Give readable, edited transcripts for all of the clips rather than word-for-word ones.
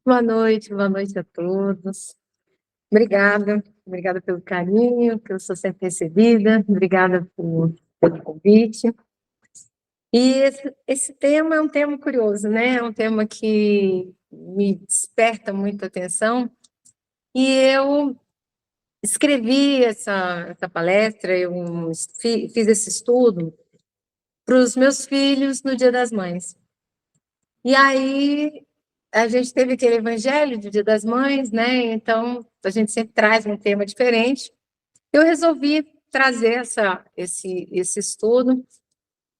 Boa noite a todos. Obrigada pelo carinho, que eu sou sempre recebida, obrigada pelo convite. E esse tema é um tema curioso, né? É um tema que me desperta muita atenção. E eu escrevi essa palestra, eu fiz esse estudo para os meus filhos no Dia das Mães. E aí a gente teve aquele evangelho do Dia das Mães, né? Então a gente sempre traz um tema diferente. Eu resolvi trazer esse estudo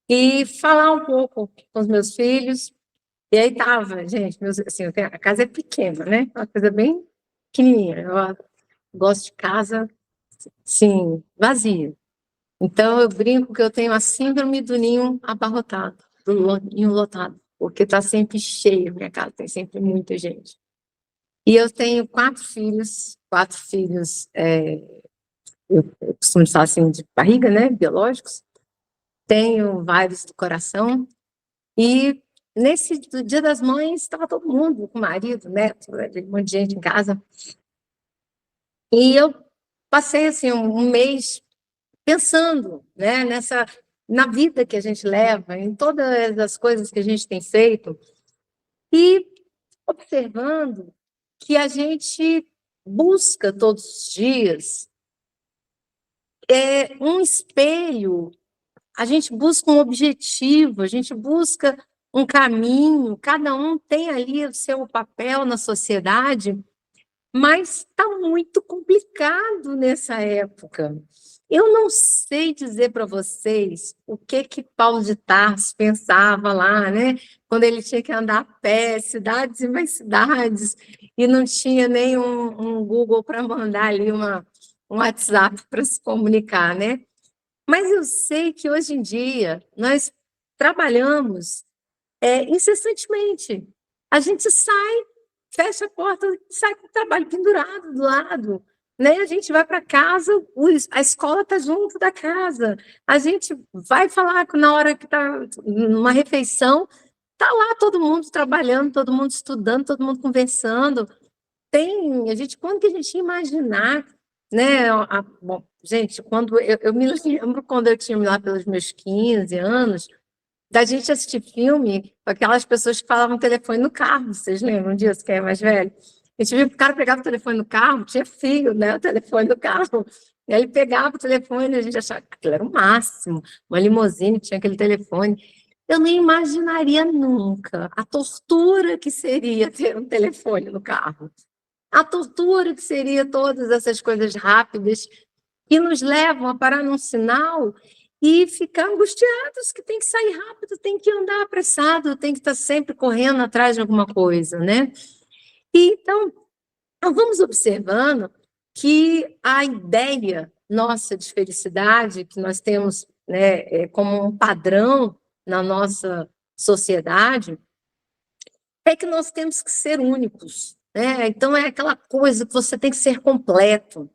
e falar um pouco com os meus filhos. E aí estava, gente, assim, a casa é pequena, né? Uma coisa bem pequenininha. Eu gosto de casa, sim, vazia. Então eu brinco que eu tenho a síndrome do ninho abarrotado, do ninho lotado, porque está sempre cheio minha casa, tem sempre muita gente. E eu tenho quatro filhos, eu costumo falar assim, de barriga, né, biológicos. Tenho vários do coração. E nesse do Dia das Mães, estava todo mundo, com o marido, neto, um monte de gente em casa. E eu passei assim, um mês pensando, né, na vida que a gente leva, em todas as coisas que a gente tem feito, e observando que a gente busca todos os dias um espelho. A gente busca um objetivo, a gente busca um caminho, cada um tem ali o seu papel na sociedade, mas está muito complicado nessa época. Eu não sei dizer para vocês o que Paulo de Tarso pensava lá, né? Quando ele tinha que andar a pé, cidades e mais cidades, e não tinha nem um Google para mandar ali um WhatsApp para se comunicar, né? Mas eu sei que hoje em dia nós trabalhamos incessantemente. A gente sai, fecha a porta, sai com o trabalho pendurado do lado. Né? A gente vai para casa, a escola está junto da casa. A gente vai falar na hora que está numa refeição, está lá todo mundo trabalhando, todo mundo estudando, todo mundo conversando. Quando que a gente ia imaginar, né? Bom, gente, quando eu me lembro quando eu tinha lá pelos meus 15 anos, da gente assistir filme com aquelas pessoas que falavam telefone no carro. Vocês lembram disso, quem é mais velho? A gente viu que o cara pegava o telefone no carro, tinha fio, né? O telefone do carro. E aí ele pegava o telefone e a gente achava que aquilo era o máximo. Uma limusine tinha aquele telefone. Eu nem imaginaria nunca a tortura que seria ter um telefone no carro. A tortura que seria todas essas coisas rápidas que nos levam a parar num sinal e ficar angustiados, que tem que sair rápido, tem que andar apressado, tem que estar sempre correndo atrás de alguma coisa, né? E, então, vamos observando que a ideia nossa de felicidade, que nós temos, né, como um padrão na nossa sociedade, é que nós temos que ser únicos, né? Então, é aquela coisa que você tem que ser completo.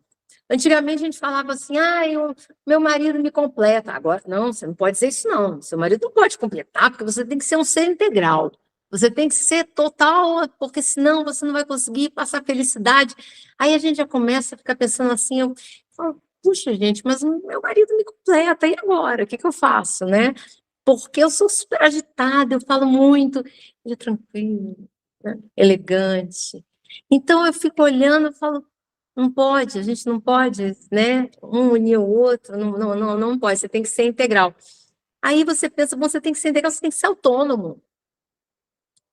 Antigamente a gente falava assim, meu marido me completa. Agora, não, você não pode dizer isso, não. Seu marido não pode completar, porque você tem que ser um ser integral. Você tem que ser total, porque senão você não vai conseguir passar felicidade. Aí a gente já começa a ficar pensando assim, eu falo, puxa, gente, mas o meu marido me completa, e agora? O que eu faço, né? Porque eu sou super agitada, eu falo muito, ele é tranquilo, né? Elegante. Então eu fico olhando e falo, não pode, a gente não pode, né? Um unir o outro, não pode, você tem que ser integral. Aí você pensa, bom, você tem que ser integral, você tem que ser autônomo.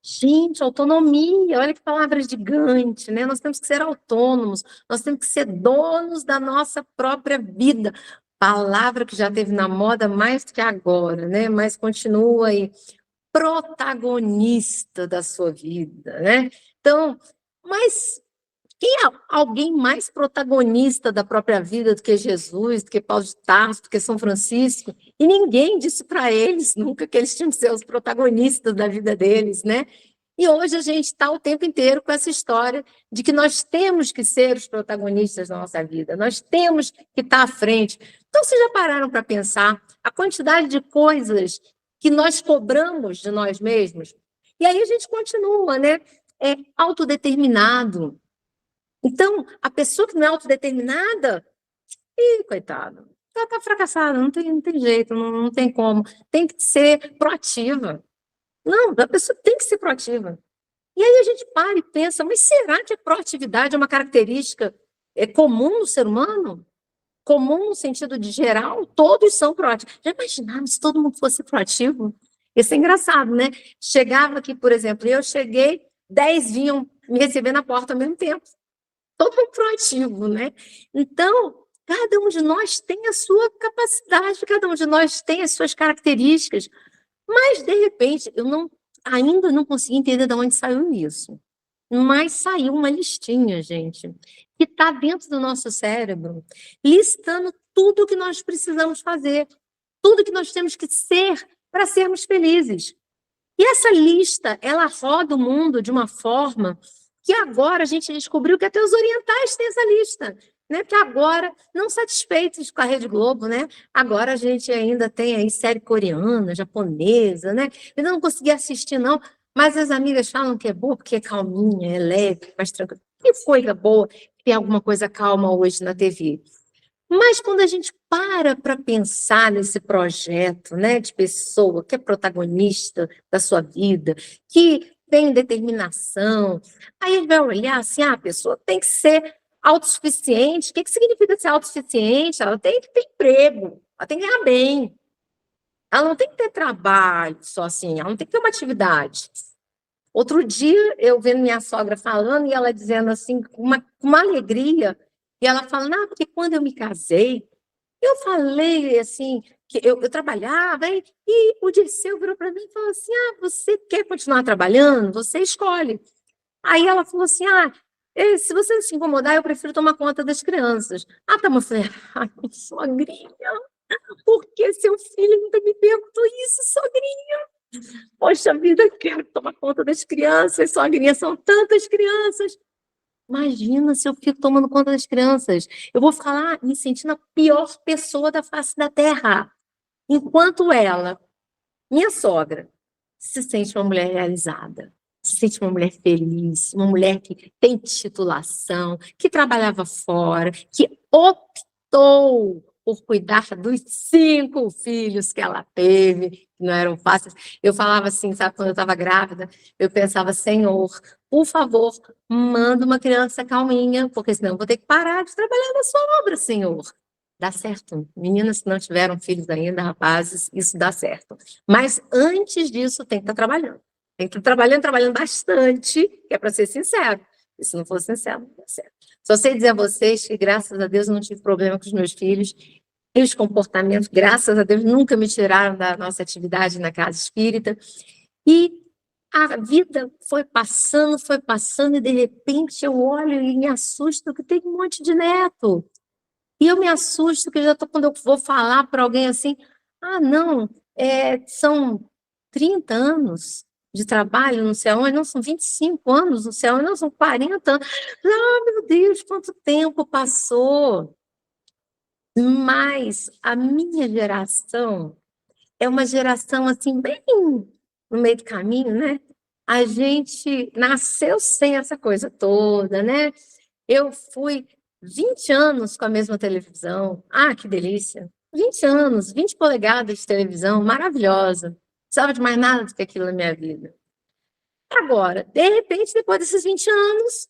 Gente, autonomia, olha que palavra gigante, né? Nós temos que ser autônomos, nós temos que ser donos da nossa própria vida. Palavra que já teve na moda mais que agora, né? Mas continua aí, protagonista da sua vida, né? Então, mas quem é alguém mais protagonista da própria vida do que Jesus, do que Paulo de Tarso, do que São Francisco? E ninguém disse para eles nunca que eles tinham que ser os protagonistas da vida deles, né? E hoje a gente está o tempo inteiro com essa história de que nós temos que ser os protagonistas da nossa vida, nós temos que estar à frente. Então, vocês já pararam para pensar a quantidade de coisas que nós cobramos de nós mesmos? E aí a gente continua, né? é autodeterminado. Então, a pessoa que não é autodeterminada, coitada, tá fracassada, não tem jeito, não tem como. Tem que ser proativa. Não, a pessoa tem que ser proativa. E aí a gente para e pensa, mas será que a proatividade é uma característica comum no ser humano? Comum no sentido de geral? Todos são proativos. Já imaginaram se todo mundo fosse proativo? Isso é engraçado, né? Chegava aqui, por exemplo, eu cheguei, 10 vinham me receber na porta ao mesmo tempo. Todo mundo proativo, né? Então, cada um de nós tem a sua capacidade, cada um de nós tem as suas características, mas, de repente, ainda não consegui entender de onde saiu isso. Mas saiu uma listinha, gente, que está dentro do nosso cérebro, listando tudo que nós precisamos fazer, tudo que nós temos que ser para sermos felizes. E essa lista, ela roda o mundo de uma forma que agora a gente descobriu que até os orientais têm essa lista, né? Que agora, não satisfeitos com a Rede Globo, né? Agora a gente ainda tem aí série coreana, japonesa, né? Eu não consegui assistir, não, mas as amigas falam que é boa porque é calminha, é leve, mais tranquila. Que coisa boa, tem alguma coisa calma hoje na TV. Mas quando a gente para pensar nesse projeto, né, de pessoa que é protagonista da sua vida, que tem determinação, aí a gente vai olhar assim, a pessoa tem que ser autossuficiente. O que significa ser autossuficiente? Ela tem que ter emprego, ela tem que ganhar bem, ela não tem que ter trabalho só assim, ela não tem que ter uma atividade. Outro dia, eu vendo minha sogra falando e ela dizendo assim, com uma alegria, e ela falando, porque quando eu me casei, eu falei assim, que eu trabalhava, e o Dirceu virou para mim e falou assim, você quer continuar trabalhando? Você escolhe. Aí ela falou assim, se você não se incomodar, eu prefiro tomar conta das crianças. Tá, mas eu falei, sogrinha, por que seu filho nunca me perguntou isso, sogrinha? Poxa vida, eu quero tomar conta das crianças, sogrinha, são tantas crianças. Imagina se eu fico tomando conta das crianças. Eu vou ficar lá me sentindo a pior pessoa da face da Terra. Enquanto ela, minha sogra, se sente uma mulher realizada, se sente uma mulher feliz, uma mulher que tem titulação, que trabalhava fora, que optou por cuidar dos 5 filhos que ela teve, que não eram fáceis. Eu falava assim, sabe, quando eu estava grávida, eu pensava, Senhor, por favor, manda uma criança calminha, porque senão eu vou ter que parar de trabalhar na sua obra, Senhor. Dá certo. Meninas que não tiveram filhos ainda, rapazes, isso dá certo. Mas antes disso, tem que estar trabalhando. Tem que estar trabalhando bastante, que é para ser sincero. E se não for sincero, não dá certo. Só sei dizer a vocês que, graças a Deus, eu não tive problema com os meus filhos. E os comportamentos, graças a Deus, nunca me tiraram da nossa atividade na casa espírita. E a vida foi passando, e de repente eu olho e me assusto que tem um monte de neto. E eu me assusto que quando eu vou falar para alguém assim, não, são 30 anos de trabalho, não sei aonde, não, são 25 anos, não sei aonde, não, são 40 anos. Meu Deus, quanto tempo passou! Mas a minha geração é uma geração, assim, bem no meio do caminho, né? A gente nasceu sem essa coisa toda, né? Eu fui 20 anos com a mesma televisão. Que delícia! 20 anos, 20 polegadas de televisão, maravilhosa. Não precisava de mais nada do que aquilo na minha vida. Agora, de repente, depois desses 20 anos,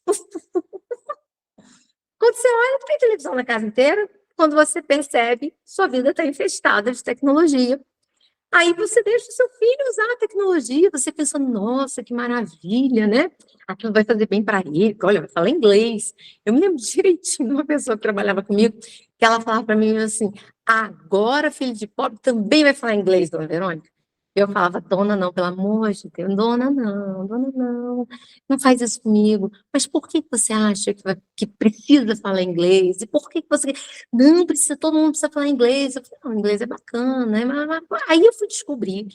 quando você olha, tem televisão na casa inteira, quando você percebe, sua vida está infestada de tecnologia. Aí você deixa o seu filho usar a tecnologia, você pensa, nossa, que maravilha, né? Aquilo vai fazer bem para ele, olha, vai falar inglês. Eu me lembro direitinho de uma pessoa que trabalhava comigo, que ela falava para mim assim, agora filho de pobre também vai falar inglês, dona Verônica. Eu falava, dona não, pelo amor de Deus, dona não, não faz isso comigo. Mas por que você acha que precisa falar inglês? E por que você... Não, precisa, todo mundo precisa falar inglês. Eu falei, não, o inglês é bacana, né? Aí eu fui descobrir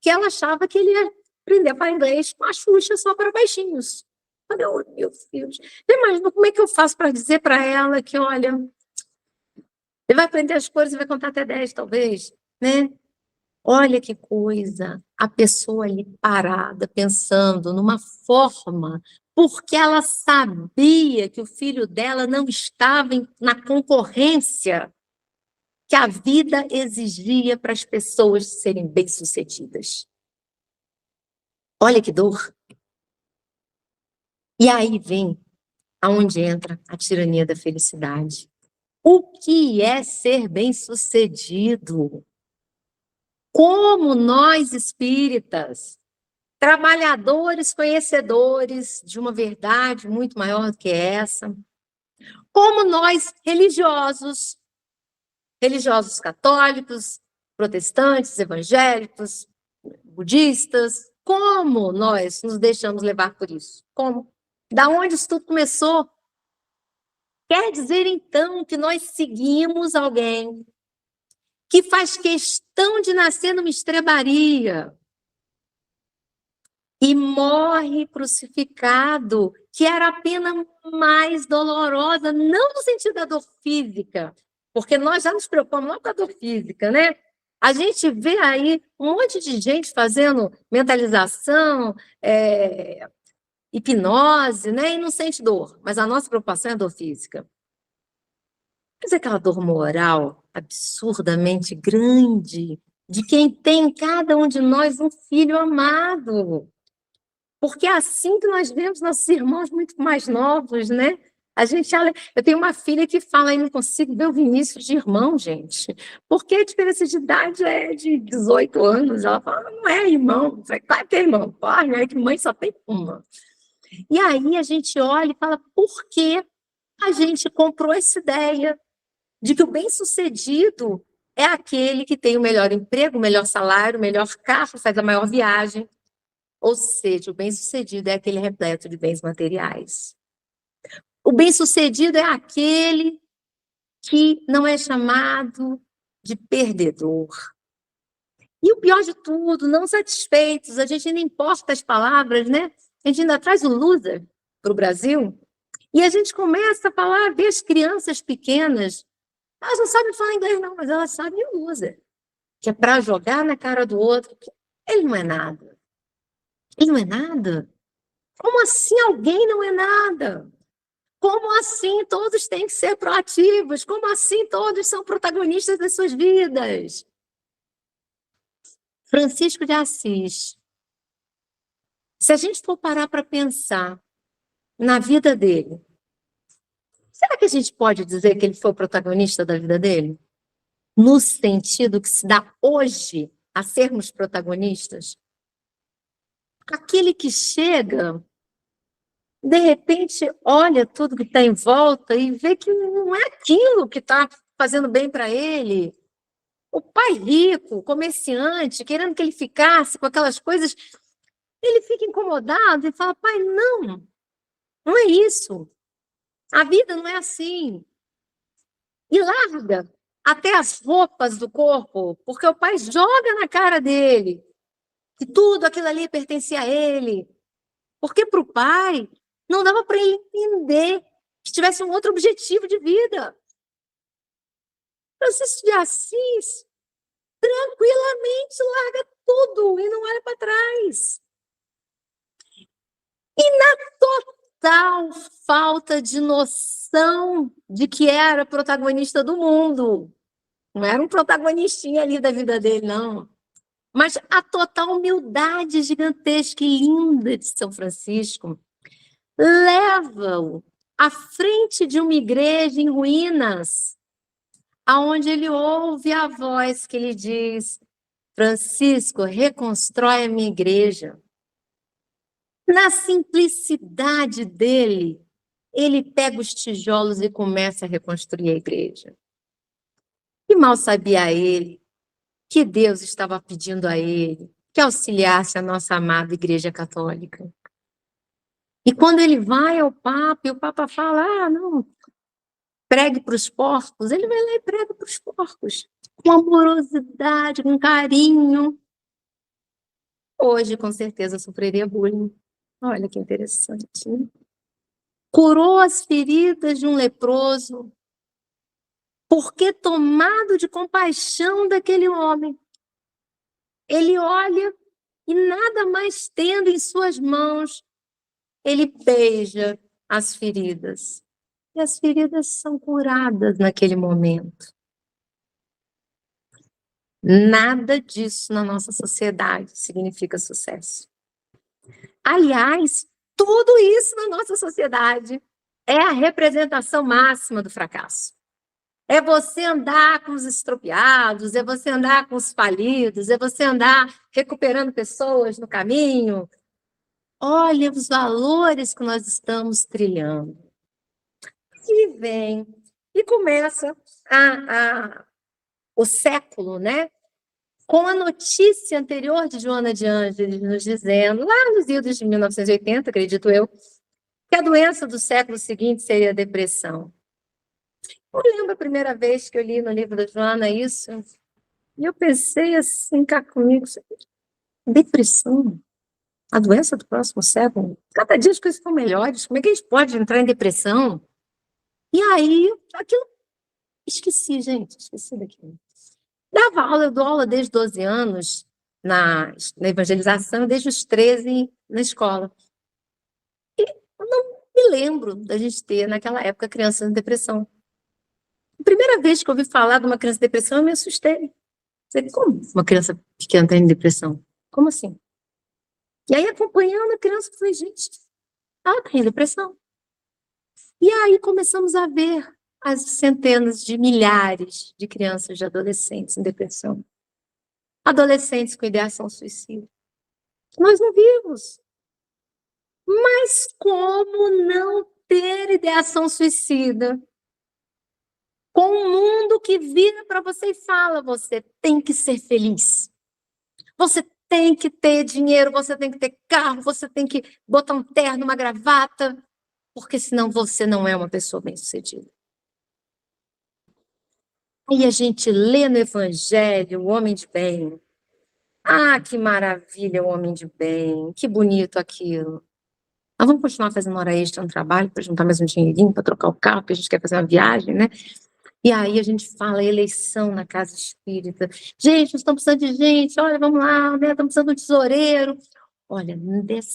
que ela achava que ele ia aprender a falar inglês com a Xuxa só para baixinhos. Eu falei, oh, meu Deus. Imagina como é que eu faço para dizer para ela que, olha, ele vai aprender as cores e vai contar até 10, talvez, né? Olha que coisa, a pessoa ali parada, pensando numa forma, porque ela sabia que o filho dela não estava na concorrência que a vida exigia para as pessoas serem bem-sucedidas. Olha que dor. E aí vem aonde entra a tirania da felicidade. O que é ser bem-sucedido? Como nós espíritas, trabalhadores conhecedores de uma verdade muito maior do que essa, como nós religiosos, religiosos católicos, protestantes, evangélicos, budistas, como nós nos deixamos levar por isso? Como? Da onde isso tudo começou? Quer dizer, então, que nós seguimos alguém que faz questão de nascer numa estrebaria e morre crucificado, que era a pena mais dolorosa, não no sentido da dor física, porque nós já nos preocupamos não com a dor física, né? A gente vê aí um monte de gente fazendo mentalização, hipnose, né? E não sente dor, mas a nossa preocupação é a dor física. Mas aquela dor moral absurdamente grande de quem tem em cada um de nós um filho amado. Porque é assim que nós vemos nossos irmãos muito mais novos, né? Eu tenho uma filha que fala, não consigo ver o Vinícius de irmão, gente, porque a diferença de idade é de 18 anos. Ela fala, não é irmão, claro que é irmão, claro, é que mãe só tem uma. E aí a gente olha e fala, por que a gente comprou essa ideia de que o bem-sucedido é aquele que tem o melhor emprego, o melhor salário, o melhor carro, faz a maior viagem. Ou seja, o bem-sucedido é aquele repleto de bens materiais. O bem-sucedido é aquele que não é chamado de perdedor. E o pior de tudo, não satisfeitos, a gente ainda importa as palavras, né? A gente ainda traz o loser para o Brasil e a gente começa a falar, ver as crianças pequenas, elas não sabem falar inglês não, mas elas sabem o loser, que é para jogar na cara do outro, que ele não é nada. Ele não é nada? Como assim alguém não é nada? Como assim todos têm que ser proativos? Como assim todos são protagonistas das suas vidas? Francisco de Assis. Se a gente for parar para pensar na vida dele, será que a gente pode dizer que ele foi o protagonista da vida dele? No sentido que se dá hoje a sermos protagonistas? Aquele que chega, de repente, olha tudo que está em volta e vê que não é aquilo que está fazendo bem para ele. O pai rico, comerciante, querendo que ele ficasse com aquelas coisas, ele fica incomodado e fala, pai, não, não é isso. A vida não é assim. E larga até as roupas do corpo, porque o pai joga na cara dele que tudo aquilo ali pertencia a ele. Porque para o pai não dava para ele entender que tivesse um outro objetivo de vida. Francisco de Assis tranquilamente larga tudo e não olha para trás. E na total falta de noção de que era protagonista do mundo. Não era um protagonistinha ali da vida dele, não. Mas a total humildade gigantesca e linda de São Francisco leva-o à frente de uma igreja em ruínas, aonde ele ouve a voz que lhe diz, Francisco, reconstrói a minha igreja. Na simplicidade dele, ele pega os tijolos e começa a reconstruir a igreja. E mal sabia ele que Deus estava pedindo a ele que auxiliasse a nossa amada Igreja Católica. E quando ele vai ao Papa, e o Papa fala, não, pregue para os porcos, ele vai lá e prega para os porcos, com amorosidade, com carinho. Hoje, com certeza, sofreria bullying. Olha que interessante, né? Curou as feridas de um leproso, porque tomado de compaixão daquele homem, Ele olha e nada mais tendo em suas mãos, ele beija as feridas. E as feridas são curadas naquele momento. Nada disso na nossa sociedade significa sucesso. Aliás, tudo isso na nossa sociedade é a representação máxima do fracasso. É você andar com os estropiados, é você andar com os falidos, é você andar recuperando pessoas no caminho. Olha os valores que nós estamos trilhando. E vem, e começa o século, né? Com a notícia anterior de Joana de Ângeles nos dizendo, lá nos idos de 1980, acredito eu, que a doença do século seguinte seria a depressão. Eu lembro a primeira vez que eu li no livro da Joana isso, e eu pensei assim, cá comigo, depressão, a doença do próximo século, cada dia as coisas estão melhores, como é que a gente pode entrar em depressão? E aí, aquilo, esqueci daquilo. Dava aula, eu dou aula desde 12 anos na evangelização, desde os 13 na escola. E eu não me lembro da gente ter, naquela época, crianças em depressão. A primeira vez que eu ouvi falar de uma criança em depressão, eu me assustei. Falei, como uma criança pequena está em depressão? Como assim? E aí, acompanhando a criança, eu falei, gente, ela está em depressão. E aí começamos a ver as centenas de milhares de crianças e adolescentes em depressão. Adolescentes com ideação suicida. Nós não vimos. Mas como não ter ideação suicida? Com um mundo que vira para você e fala, você tem que ser feliz. Você tem que ter dinheiro, você tem que ter carro, você tem que botar um terno, uma gravata, porque senão você não é uma pessoa bem-sucedida. Aí a gente lê no Evangelho o homem de bem. Ah, que maravilha o homem de bem, que bonito aquilo. Nós vamos continuar fazendo hora extra no trabalho para juntar mais um dinheirinho para trocar o carro, porque a gente quer fazer uma viagem, né? E aí a gente fala eleição na casa espírita. Gente, nós estamos precisando de gente, olha, vamos lá, né? Estamos precisando de um tesoureiro. Olha,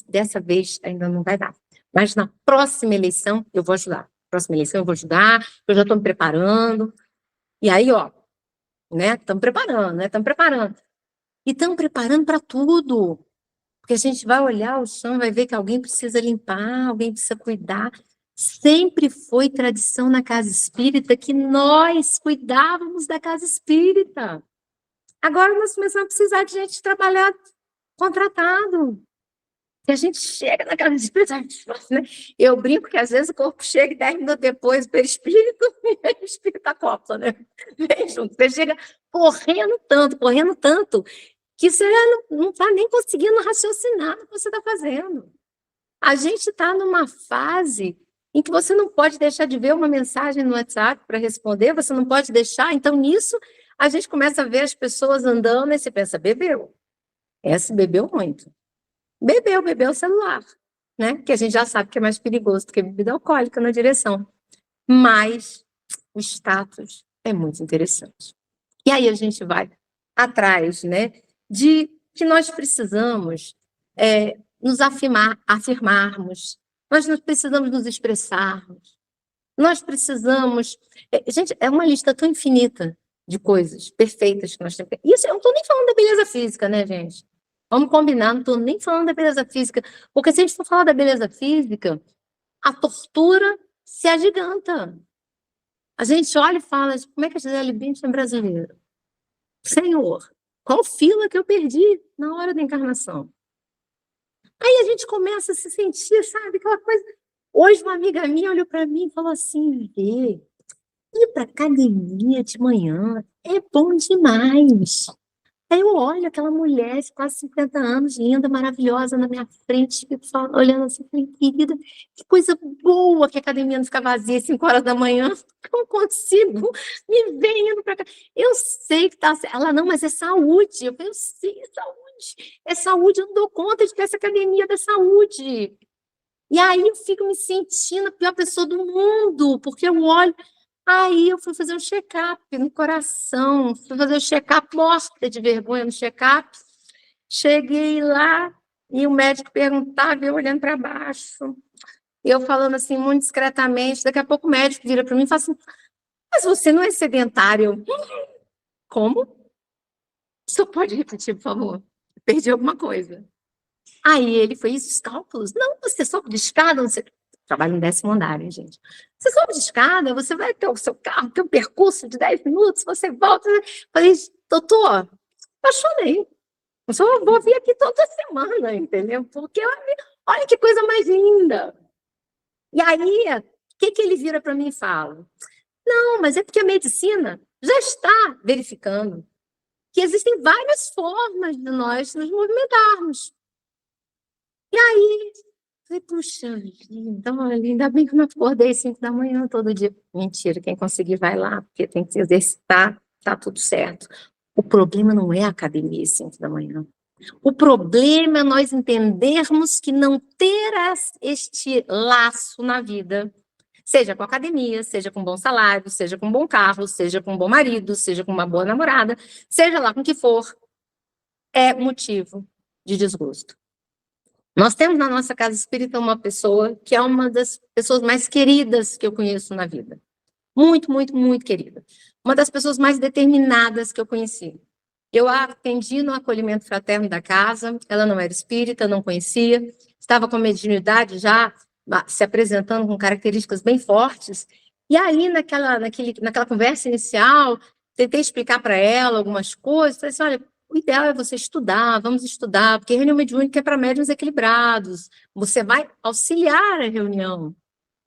dessa vez ainda não vai dar. Mas na próxima eleição eu vou ajudar. Próxima eleição eu vou ajudar, eu já estou me preparando. E aí, ó, né? Estamos preparando, né? Estamos preparando. E estamos preparando para tudo. Porque a gente vai olhar o chão, vai ver que alguém precisa limpar, alguém precisa cuidar. Sempre foi tradição na casa espírita que nós cuidávamos da casa espírita. Agora nós começamos a precisar de gente trabalhar contratado. E a gente chega na casa espírita, né? Eu brinco que às vezes o corpo chega e 10 minutos depois o perispírito e o espírito acopla, né? Vem junto. Você chega correndo tanto, que você não está nem conseguindo raciocinar no que você está fazendo. A gente está numa fase em que você não pode deixar de ver uma mensagem no WhatsApp para responder, você não pode deixar. Então, nisso, a gente começa a ver as pessoas andando e você pensa, bebeu. Essa bebeu muito. Bebeu o celular, né? Que a gente já sabe que é mais perigoso do que bebida alcoólica na direção. Mas o status é muito interessante. E aí a gente vai atrás, né? De que nós precisamos nos afirmarmos, nós precisamos nos expressarmos, nós precisamos... gente, é uma lista tão infinita de coisas perfeitas que nós temos. Isso eu não estou nem falando da beleza física, né, gente? Vamos combinar, não estou nem falando da beleza física, porque se a gente for falar da beleza física, a tortura se agiganta. A gente olha e fala, como é que a Gisele Bündchen é brasileira? Senhor, qual fila que eu perdi na hora da encarnação? Aí a gente começa a se sentir, sabe, aquela coisa... Hoje uma amiga minha olhou para mim e falou assim, Vê, ir para academia de manhã é bom demais. Aí eu olho aquela mulher de quase 50 anos, linda, maravilhosa, na minha frente, fico olhando assim, falei, querida, que coisa boa que a academia não fica vazia às 5 horas da manhã, não consigo, me vendo para cá. Eu sei que tá... Ela, não, mas é saúde. Eu falei, eu sei, é saúde, eu não dou conta de ter essa academia da saúde. E aí eu fico me sentindo a pior pessoa do mundo, porque eu olho... Aí eu fui fazer um check-up no coração, fui fazer um check-up, morta de vergonha no check-up. Cheguei lá e o médico perguntava, eu olhando para baixo, eu falando assim, muito discretamente. Daqui a pouco o médico vira para mim e fala assim: mas você não é sedentário? Como? Só pode repetir, por favor? Perdi alguma coisa. Aí ele fez os cálculos. Não, você sobe de escada, você trabalha em 10º andar, hein, gente? Você sobe de escada, você vai ter o seu carro, tem um percurso de 10 minutos, você volta. Falei, doutor, apaixonei. Eu só vou vir aqui toda semana, entendeu? Porque olha que coisa mais linda. E aí, o que ele vira para mim e fala? Não, mas é porque a medicina já está verificando que existem várias formas de nós nos movimentarmos. E aí, falei, puxa vida, olha, ainda bem que eu não acordei 5 da manhã todo dia. Mentira, quem conseguir vai lá, porque tem que se exercitar, tá tudo certo. O problema não é a academia às 5 da manhã. O problema é nós entendermos que não ter este laço na vida, seja com a academia, seja com um bom salário, seja com um bom carro, seja com um bom marido, seja com uma boa namorada, seja lá com o que for, é motivo de desgosto. Nós temos na nossa casa espírita uma pessoa que é uma das pessoas mais queridas que eu conheço na vida. Muito, muito, muito querida. Uma das pessoas mais determinadas que eu conheci. Eu a atendi no acolhimento fraterno da casa, ela não era espírita, não conhecia, estava com mediunidade já se apresentando com características bem fortes, e aí naquela conversa inicial, tentei explicar para ela algumas coisas, falei assim, olha, o ideal é você estudar, vamos estudar, porque reunião mediúnica é para médiuns equilibrados, você vai auxiliar a reunião.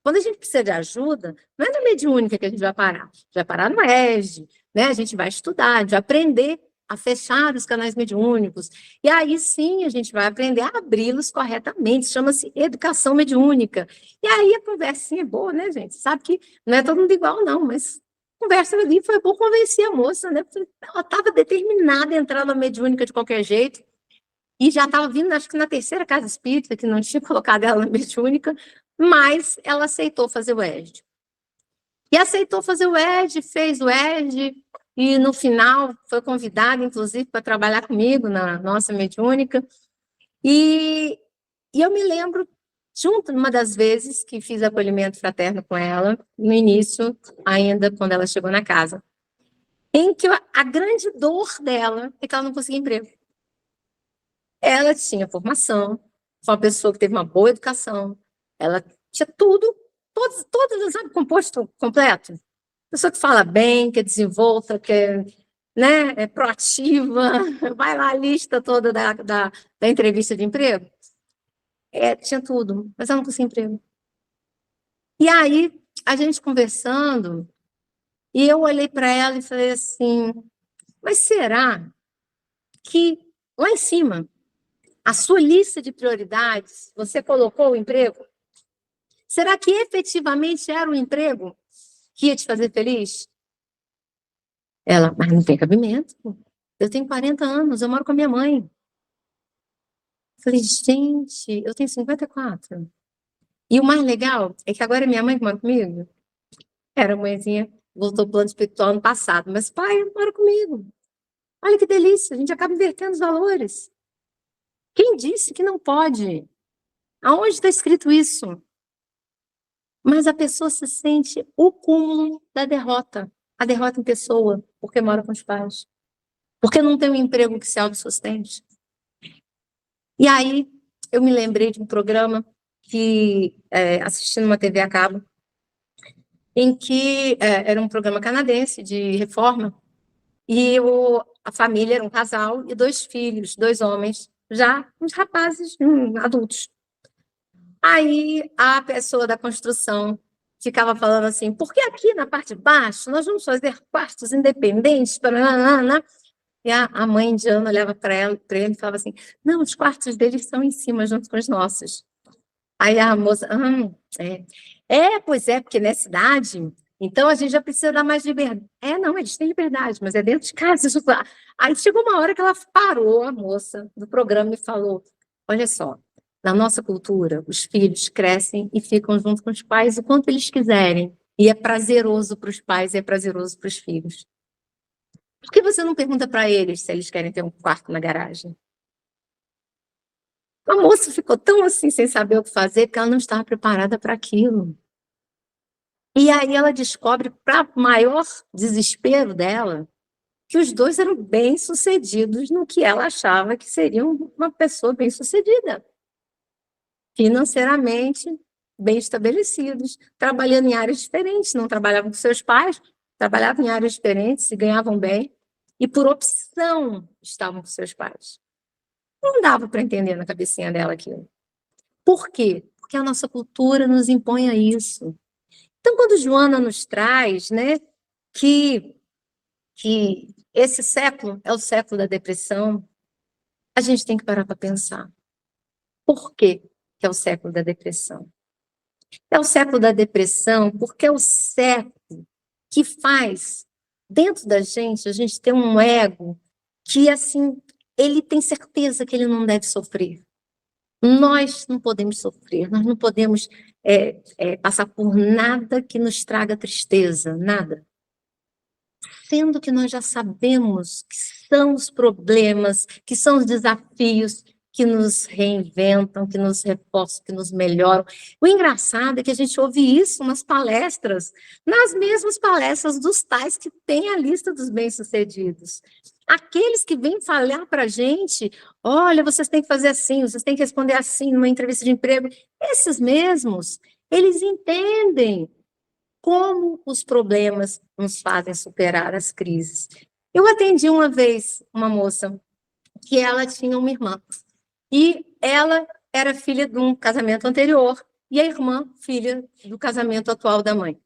Quando a gente precisa de ajuda, não é na mediúnica que a gente vai parar no ESD, né? A gente vai estudar, a gente vai aprender a fechar os canais mediúnicos, e aí sim a gente vai aprender a abri-los corretamente, chama-se educação mediúnica. E aí a conversinha é boa, né, gente? Sabe que não é todo mundo igual, não, mas a conversa ali foi bom convencer a moça, né? Ela estava determinada a entrar na mediúnica de qualquer jeito, e já estava vindo, acho que na 3ª casa espírita, que não tinha colocado ela na mediúnica, mas ela aceitou fazer o ESD. E aceitou fazer o ESD, fez o ESD, e no final foi convidada, inclusive, para trabalhar comigo na nossa mediúnica. E eu me lembro, junto numa das vezes que fiz acolhimento fraterno com ela, no início, ainda quando ela chegou na casa, em que a grande dor dela é que ela não conseguia emprego. Ela tinha formação, foi uma pessoa que teve uma boa educação, ela tinha tudo, todos, sabe, composto completo. Pessoa que fala bem, que é desenvolta, que é, né, é proativa, vai lá a lista toda da entrevista de emprego. Tinha tudo, mas ela não conseguia emprego. E aí, a gente conversando, e eu olhei para ela e falei assim, mas será que lá em cima, a sua lista de prioridades, você colocou o emprego? Será que efetivamente era o emprego que ia te fazer feliz? Ela, mas não tem cabimento. Eu tenho 40 anos, eu moro com a minha mãe. Falei, gente, eu tenho 54. E o mais legal é que agora minha mãe que mora comigo, era mãezinha, voltou para o plano espiritual ano passado, mas pai mora comigo. Olha que delícia, a gente acaba invertendo os valores. Quem disse que não pode? Aonde está escrito isso? Mas a pessoa se sente o cúmulo da derrota, a derrota em pessoa, porque mora com os pais, porque não tem um emprego que se autossustente. E aí eu me lembrei de um programa que assisti numa TV a cabo, em que era um programa canadense de reforma, e a família era um casal e 2 filhos, 2 homens, já uns rapazes adultos. Aí a pessoa da construção ficava falando assim, porque aqui na parte de baixo nós vamos fazer quartos independentes, e a mãe indiana olhava para ele e falava assim, não, os quartos deles estão em cima, junto com os nossos. Aí a moça, pois é, porque nessa idade, então a gente já precisa dar mais liberdade. Não, eles têm liberdade, mas é dentro de casa. Aí chegou uma hora que ela parou, a moça do programa, e falou, olha só, na nossa cultura, os filhos crescem e ficam junto com os pais o quanto eles quiserem. E é prazeroso para os pais e é prazeroso para os filhos. Por que você não pergunta para eles se eles querem ter um quarto na garagem? A moça ficou tão assim, sem saber o que fazer, porque ela não estava preparada para aquilo. E aí ela descobre, para maior desespero dela, que os dois eram bem-sucedidos no que ela achava que seria uma pessoa bem-sucedida, financeiramente bem estabelecidos, trabalhando em áreas diferentes, não trabalhavam com seus pais, trabalhavam em áreas diferentes e ganhavam bem, e por opção estavam com seus pais. Não dava para entender na cabecinha dela aquilo. Por quê? Porque a nossa cultura nos impõe a isso. Então, quando Joana nos traz, né, que esse século é o século da depressão, a gente tem que parar para pensar. Por quê que é o século da depressão? É o século da depressão porque é o século que faz, dentro da gente, a gente ter um ego que, assim, ele tem certeza que ele não deve sofrer. Nós não podemos sofrer, nós não podemos passar por nada que nos traga tristeza, nada. Sendo que nós já sabemos que são os problemas, que são os desafios que nos reinventam, que nos reforçam, que nos melhoram. O engraçado é que a gente ouve isso nas palestras, nas mesmas palestras dos tais que têm a lista dos bem-sucedidos. Aqueles que vêm falar para a gente, olha, vocês têm que fazer assim, vocês têm que responder assim numa entrevista de emprego. Esses mesmos, eles entendem como os problemas nos fazem superar as crises. Eu atendi uma vez uma moça que ela tinha uma irmã, e ela era filha de um casamento anterior, e a irmã, filha do casamento atual da mãe.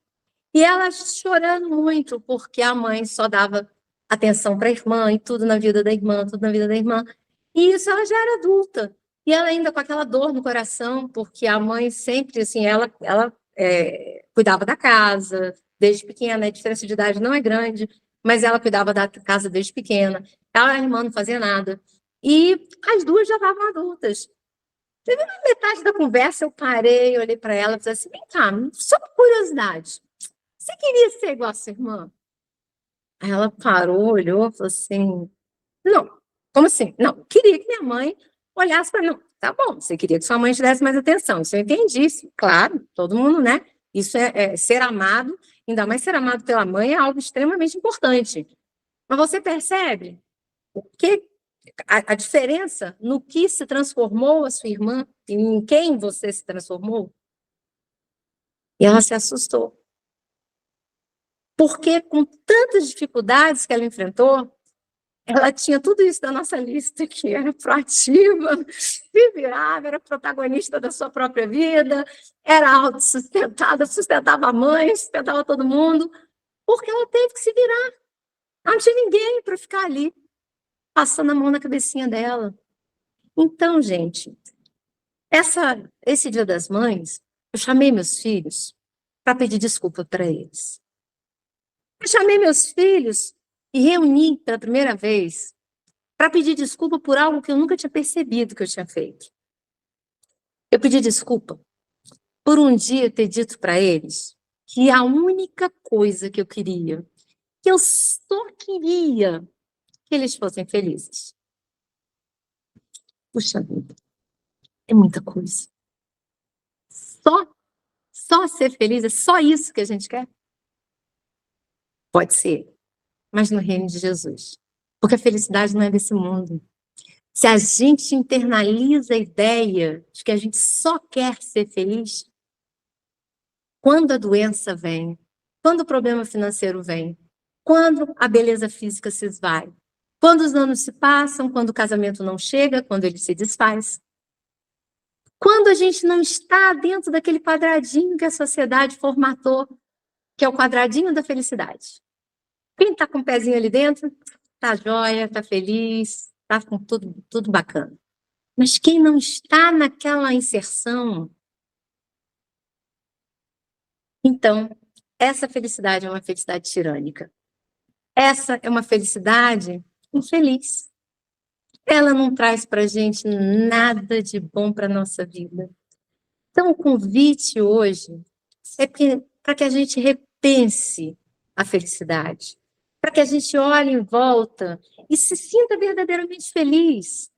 E ela chorando muito, porque a mãe só dava atenção para a irmã, e tudo na vida da irmã, tudo na vida da irmã. E isso ela já era adulta. E ela ainda com aquela dor no coração, porque a mãe sempre, assim, ela cuidava da casa, desde pequena, a diferença de idade não é grande, mas ela cuidava da casa desde pequena. Ela, a irmã, não fazia nada. E as duas já estavam adultas. Teve uma metade da conversa, eu parei, olhei para ela e falei assim, vem cá, só por curiosidade, você queria ser igual a sua irmã? Aí ela parou, olhou, falou assim, não, como assim? Não, queria que minha mãe olhasse para mim. Não, tá bom, você queria que sua mãe te desse mais atenção, isso eu entendi, isso, claro, todo mundo, né? Isso é ser amado, ainda mais ser amado pela mãe é algo extremamente importante. Mas você percebe o que a diferença no que se transformou a sua irmã e em quem você se transformou? E ela se assustou. Porque com tantas dificuldades que ela enfrentou, ela tinha tudo isso da nossa lista, que era proativa, se virava, era protagonista da sua própria vida, era autossustentada, sustentava a mãe, sustentava todo mundo, porque ela teve que se virar. Não tinha ninguém para ficar ali, passando a mão na cabecinha dela. Então, gente, esse Dia das Mães, eu chamei meus filhos para pedir desculpa para eles. Eu chamei meus filhos e reuni pela primeira vez para pedir desculpa por algo que eu nunca tinha percebido que eu tinha feito. Eu pedi desculpa por um dia ter dito para eles que a única coisa que eu queria, que eu só queria que eles fossem felizes. Puxa vida, é muita coisa. Só ser feliz, é só isso que a gente quer? Pode ser, mas no reino de Jesus. Porque a felicidade não é desse mundo. Se a gente internaliza a ideia de que a gente só quer ser feliz, quando a doença vem, quando o problema financeiro vem, quando a beleza física se esvai, quando os anos se passam, quando o casamento não chega, quando ele se desfaz, quando a gente não está dentro daquele quadradinho que a sociedade formatou, que é o quadradinho da felicidade. Quem está com o pezinho ali dentro, está jóia, está feliz, está com tudo bacana. Mas quem não está naquela inserção, então, essa felicidade é uma felicidade tirânica. Essa é uma felicidade infeliz. Ela não traz para a gente nada de bom para a nossa vida. Então, o convite hoje é para que a gente repense a felicidade, para que a gente olhe em volta e se sinta verdadeiramente feliz.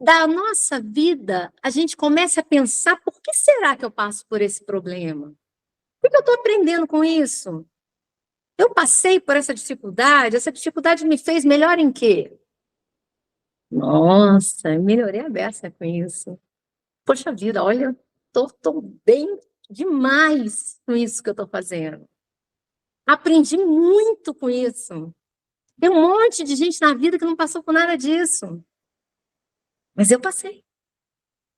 da nossa vida, a gente começa a pensar, por que será que eu passo por esse problema? Por que eu estou aprendendo com isso? Eu passei por essa dificuldade me fez melhor em quê? Nossa, eu melhorei a beça com isso. Poxa vida, olha, estou bem demais com isso que eu estou fazendo. Aprendi muito com isso. Tem um monte de gente na vida que não passou por nada disso. Mas eu passei.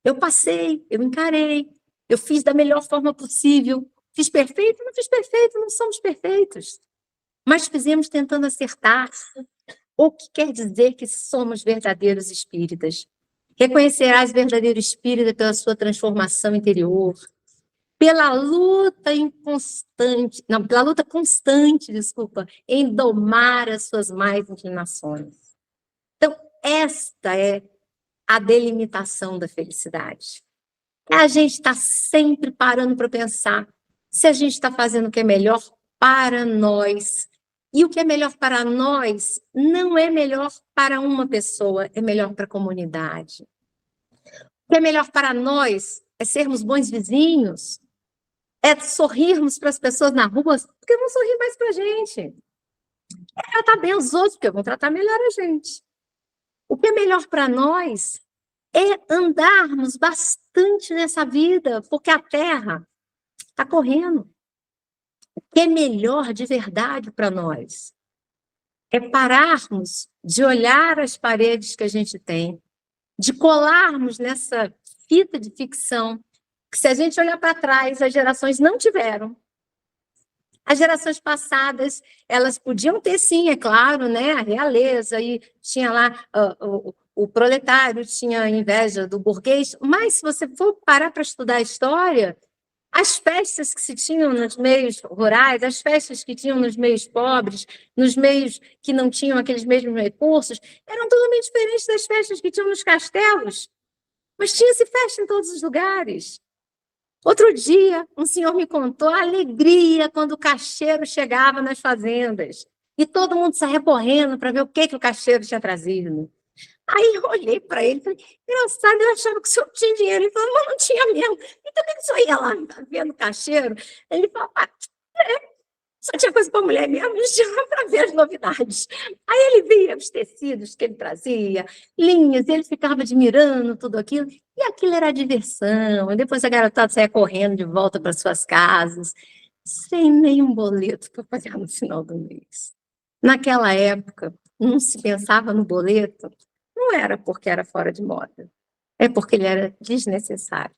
Eu encarei. Eu fiz da melhor forma possível. Fiz perfeito? Não fiz perfeito, não somos perfeitos. Mas fizemos tentando acertar. O que quer dizer que somos verdadeiros espíritas? Reconhecerás verdadeiro espírita pela sua transformação interior, pela luta inconstante, não, pela luta constante, desculpa, em domar as suas más inclinações. Então, esta é a delimitação da felicidade. É a gente estar sempre parando para pensar se a gente está fazendo o que é melhor para nós. E o que é melhor para nós não é melhor para uma pessoa, é melhor para a comunidade. O que é melhor para nós é sermos bons vizinhos, é sorrirmos para as pessoas na rua, porque vão sorrir mais para a gente. É tratar bem os outros, porque vão tratar melhor a gente. O que é melhor para nós é andarmos bastante nessa vida, porque a Terra está correndo. O que é melhor de verdade para nós é pararmos de olhar as paredes que a gente tem, de colarmos nessa fita de ficção, que se a gente olhar para trás, as gerações não tiveram. As gerações passadas, elas podiam ter, sim, é claro, né, a realeza, e tinha lá o proletário, tinha inveja do burguês, mas se você for parar para estudar a história, as festas que se tinham nos meios rurais, as festas que tinham nos meios pobres, nos meios que não tinham aqueles mesmos recursos, eram totalmente diferentes das festas que tinham nos castelos, mas tinha-se festa em todos os lugares. Outro dia, um senhor me contou a alegria quando o caixeiro chegava nas fazendas. E todo mundo saía correndo para ver o que o caixeiro tinha trazido. Aí eu olhei para ele e falei, engraçado, eu achava que o senhor tinha dinheiro. Ele falou, mas não tinha mesmo. Então, por que o senhor ia lá vendo o caixeiro? Ele falou, só tinha coisa para mulher mesmo, tinha para ver as novidades. Aí ele via os tecidos que ele trazia, linhas, e ele ficava admirando tudo aquilo, e aquilo era diversão. E depois a garotada saía correndo de volta para suas casas, sem nenhum boleto para pagar no final do mês. Naquela época, não se pensava no boleto, não era porque era fora de moda, é porque ele era desnecessário.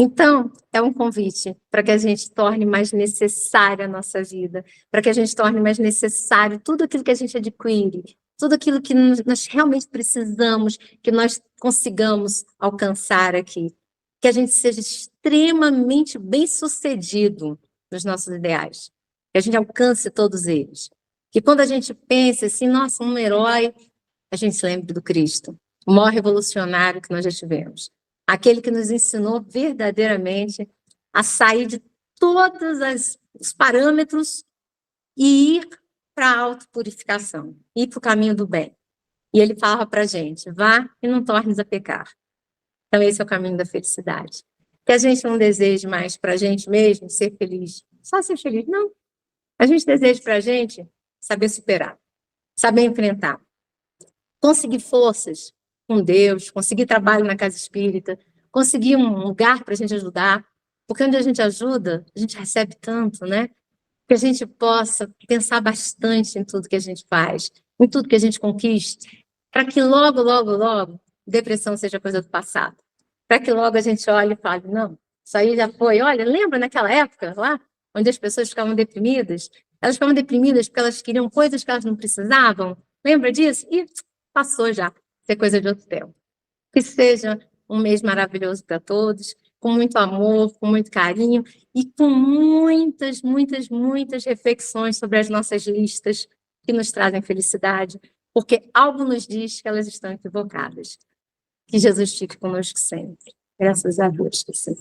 Então, é um convite para que a gente torne mais necessária a nossa vida, para que a gente torne mais necessário tudo aquilo que a gente adquire, tudo aquilo que nós realmente precisamos, que nós consigamos alcançar aqui. Que a gente seja extremamente bem-sucedido nos nossos ideais, que a gente alcance todos eles. Que quando a gente pensa assim, nossa, um herói, a gente se lembre do Cristo, o maior revolucionário que nós já tivemos. Aquele que nos ensinou verdadeiramente a sair de todos os parâmetros e ir para a autopurificação, ir para o caminho do bem. E ele falava para a gente, vá e não tornes a pecar. Então esse é o caminho da felicidade. Que a gente não deseje mais para a gente mesmo ser feliz, só ser feliz, não. A gente deseja para a gente saber superar, saber enfrentar, conseguir forças com Deus, conseguir trabalho na casa espírita, conseguir um lugar para a gente ajudar, porque onde a gente ajuda, a gente recebe tanto, né? Que a gente possa pensar bastante em tudo que a gente faz, em tudo que a gente conquiste, para que logo, logo, logo, depressão seja coisa do passado. Para que logo a gente olhe e fale, não, isso aí já foi. Olha, lembra naquela época lá, onde as pessoas ficavam deprimidas? Elas ficavam deprimidas porque elas queriam coisas que elas não precisavam. Lembra disso? E passou já, isso é coisa de outro tempo. Que seja um mês maravilhoso para todos, com muito amor, com muito carinho e com muitas, muitas, muitas reflexões sobre as nossas listas que nos trazem felicidade, porque algo nos diz que elas estão equivocadas. Que Jesus fique conosco sempre. Graças a Deus que sim.